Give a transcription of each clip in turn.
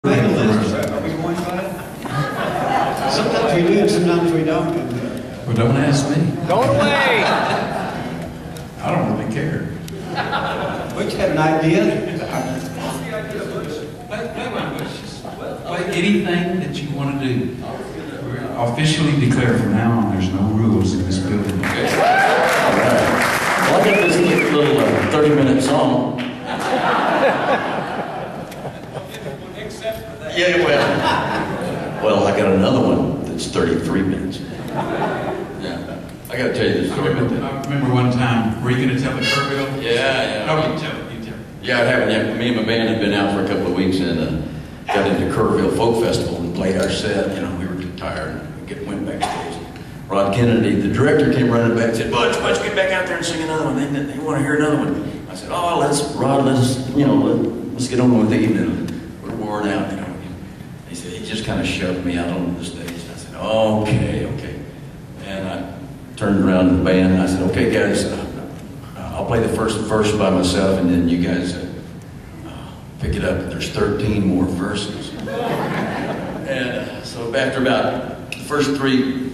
Make a list. Are we going by it? Sometimes we do, sometimes we don't. Well, don't ask me. Going away! I don't really care. But you have an idea? Play my wishes. Play anything that you want to do. We're officially declare from now on there's no rules in this building. Okay. All right. Well, I got this little 30-minute song. Yeah, well, I got another one that's 33 minutes. Yeah, I got to tell you this story. I remember one time. Were you going to tell the Kerrville? Yeah. No, you tell it. Yeah, it happened. Yeah, me and my band had been out for a couple of weeks and got into Kerrville Folk Festival and played our set. You know, we were too tired and went backstage. Rod Kennedy, the director, came running back and said, Butch, get back out there and sing another one. They want to hear another one. I said, oh, let's get on with the evening. We're worn out, you know. He said, he just kind of shoved me out on the stage. I said, okay. And I turned around to the band and I said, okay, guys, I'll play the first verse by myself and then you guys pick it up. There's 13 more verses. And so after about the first three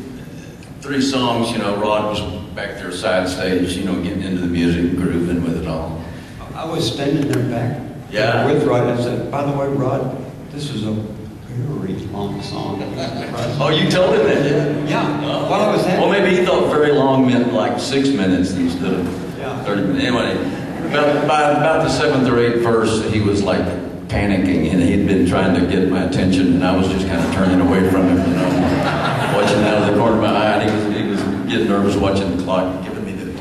songs, you know, Rod was back there side stage, you know, getting into the music, grooving with it all. I was standing there back with Rod. I said, by the way, Rod, this is a very long song. Oh, you told him that, didn't you? Yeah. Oh. While I was there. Well, maybe he thought very long meant like 6 minutes instead of 30 minutes. Anyway, about the 7th or 8th verse, he was like panicking, and he'd been trying to get my attention, and I was just kind of turning away from him, you know, watching out of the corner of my eye. And he was getting nervous watching the clock, giving me the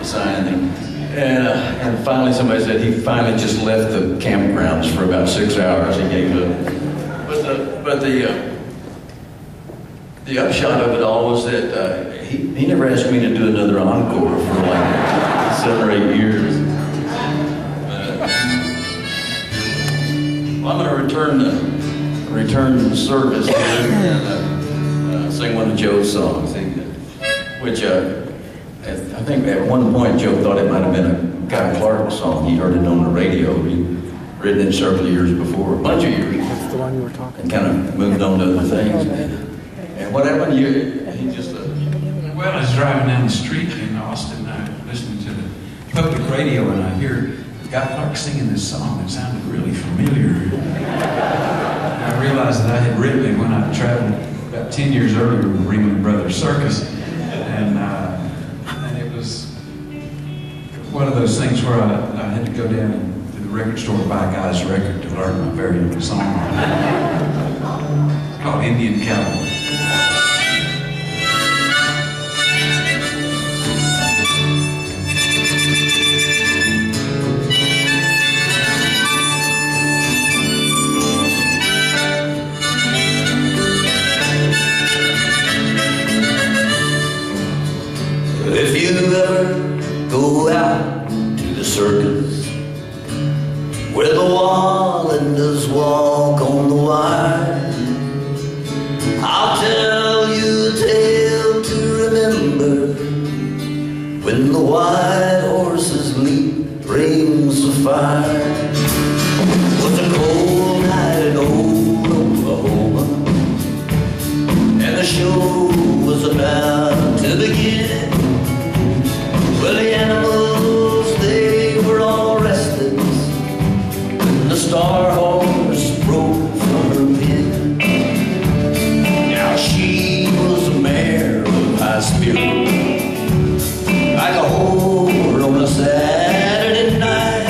sign. And finally, somebody said he finally just left the campgrounds for about 6 hours. He gave up. But the upshot of it all was that he never asked me to do another encore for like 7 or 8 years. Well, I'm going to return the service and sing one of Joe's songs, which I think at one point Joe thought it might have been a Guy Clark song. He heard it on the radio. He'd written it several years before, a bunch of years. That's the one you were talking and kind of moved on to other things. And what happened to you? He just... Well, I was driving down the street in Austin, and I was listening to the public radio, and I hear Guy Clark singing this song that sounded really familiar. And I realized that I had written it when I traveled about 10 years earlier with Ringling Brothers Circus. And it was one of those things where I had to go down to the record store to buy a guy's record to learn my very own song. It's called Indian Cowboy. If you ever go out to the circus where the Flatlanders walk on the wire, I'll tell you a tale to remember when the white horses leap rings of fire. It was a cold night in old Oklahoma, and the show was about to begin. Well, the animals, they were all restless when the star horse broke from her pen. Now she was a mare of high spirit, like a whore on a Saturday night.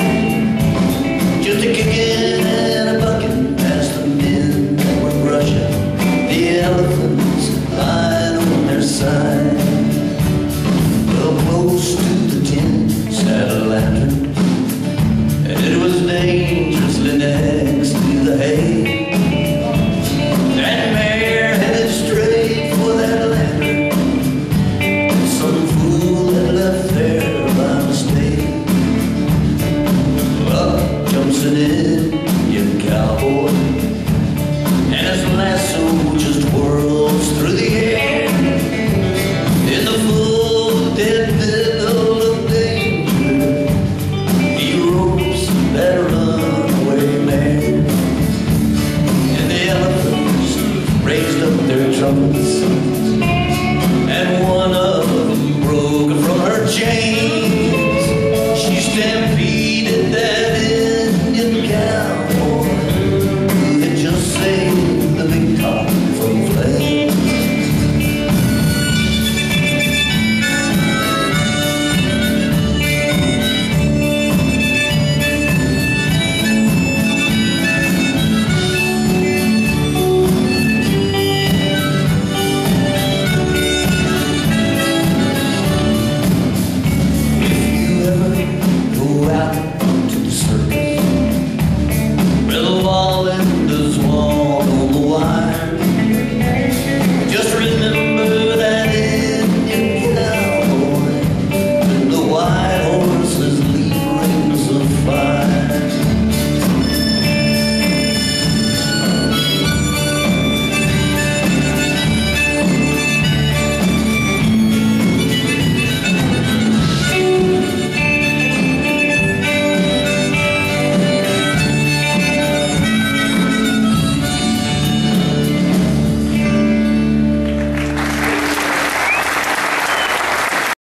trumpets